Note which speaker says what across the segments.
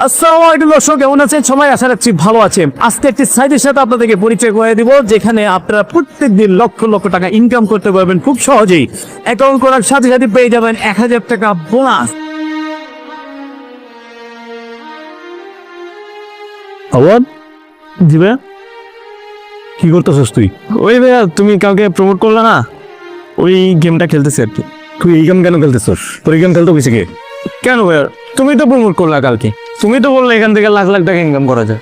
Speaker 1: আসসালামু আলাইকুম দর্শক, কেমন আছেন সবাই? আশা রাখছি ভালো আছেন। আজকে একটি সাইটের সাথে আপনাদেরকে পরিচয় করে দিব, যেখানে আপনারা প্রত্যেকদিন লক্ষ লক্ষ টাকা ইনকাম করতে পারবেন খুব সহজেই। অ্যাকাউন্ট করার সাথে সাথে পেয়ে যাবেন 1000 টাকা বোনাস। আওয়াজ দিবে কি করতেছস তুই? ওই ভাইয়া, তুমি কাউকে প্রমোট করলে না, ওই গেমটা খেলতেছে আর কি। তুই এই গেম কেন খেলতেছস? তোর এই গেম খেলতে গেছে কে? কেন ভাইয়া, তুমি তো প্রমোট করলা কালকে, তুমি তো বললে এখান থেকে লাখ লাখ টাকা ইনকাম করা যায়।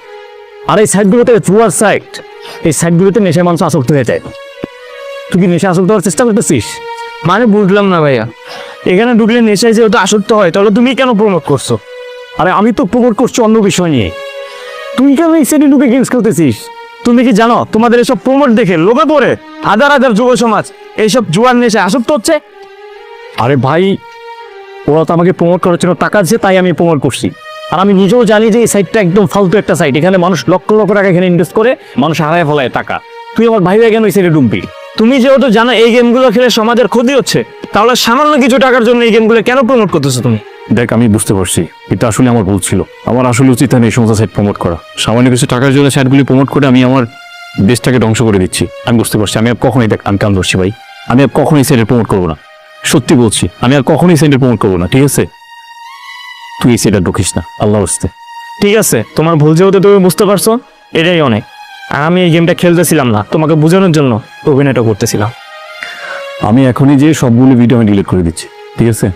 Speaker 1: আর এই সাইটগুলোতে জুয়ার সাইট, এই সাইটগুলোতে নেশায় মানুষ আসক্ত হয়ে যায়। তুই কি নেশা আসক্ত হওয়ার চেষ্টা করতেছিস? মানে বুঝলাম না ভাইয়া, এখানে ঢুকলে নেশায় যেহেতু আসক্ত হয়, তাহলে তুমি কেন প্রমোট করছো? আরে আমি তো প্রমোট করছি অন্য বিষয় নিয়ে। তুই কেন এই সাইটে ঢুকে গেমস খেলতেছিস? তুমি কি জানো তোমাদের এসব প্রমোট দেখে লোভে পড়ে হাজার হাজার যুব সমাজ এইসব জুয়ার নেশায় আসক্ত হচ্ছে? আরে ভাই, ওরা তো আমাকে প্রমোট করার জন্য টাকা দিচ্ছে, তাই আমি প্রমোট করছি। আর আমি নিজেও জানি যে এই সাইটটা একদম ফালতু একটা সাইট, এখানে মানুষ লক্ষ লক্ষ টাকা এখানে ইনভেস্ট করে মানুষ হারায় ফেলায় টাকা। তুই আমার ভাই কেন এই সাইটে ঢুকবি? তুমি যেহেতু জানো এই গেমগুলো খেলে সমাজের ক্ষতি হচ্ছে, তাহলে সামান্য কিছু টাকার জন্য এই গেমগুলো কেন প্রমোট করতেছো তুমি?
Speaker 2: দেখ, আমি বুঝতে পারছি এটা আসলে আমার ভুল ছিল। আমার আসলে উচিত এই সমস্ত সাইট প্রমোট করা। সামান্য কিছু টাকার জন্য সাইটগুলি প্রমোট করে আমি আমার দেশটাকে ধ্বংস করে দিচ্ছি। আমি বুঝতে পারছি। আমি আর কখনোই, দেখ আমি কাম ধরছি ভাই, আমি আর কখনোই সাইটে প্রমোট করবো না। সত্যি বলছি, আমি আর কখনোই সাইটে প্রমোট করবো না, ঠিক আছে? তুই এই সাইটে ঢুকিস না, আল্লাহ হস্তে।
Speaker 1: ঠিক আছে, তোমার ভুল যেহেতু তুমি বুঝতে পারছো, এটাই অনেক। আর আমি এই গেমটা খেলতেছিলাম না, তোমাকে বোঝানোর জন্য অভিনয়টা করতেছিলাম।
Speaker 2: আমি এখনই যে সবগুলো ভিডিও আমি ডিলিট করে দিচ্ছি, ঠিক আছে?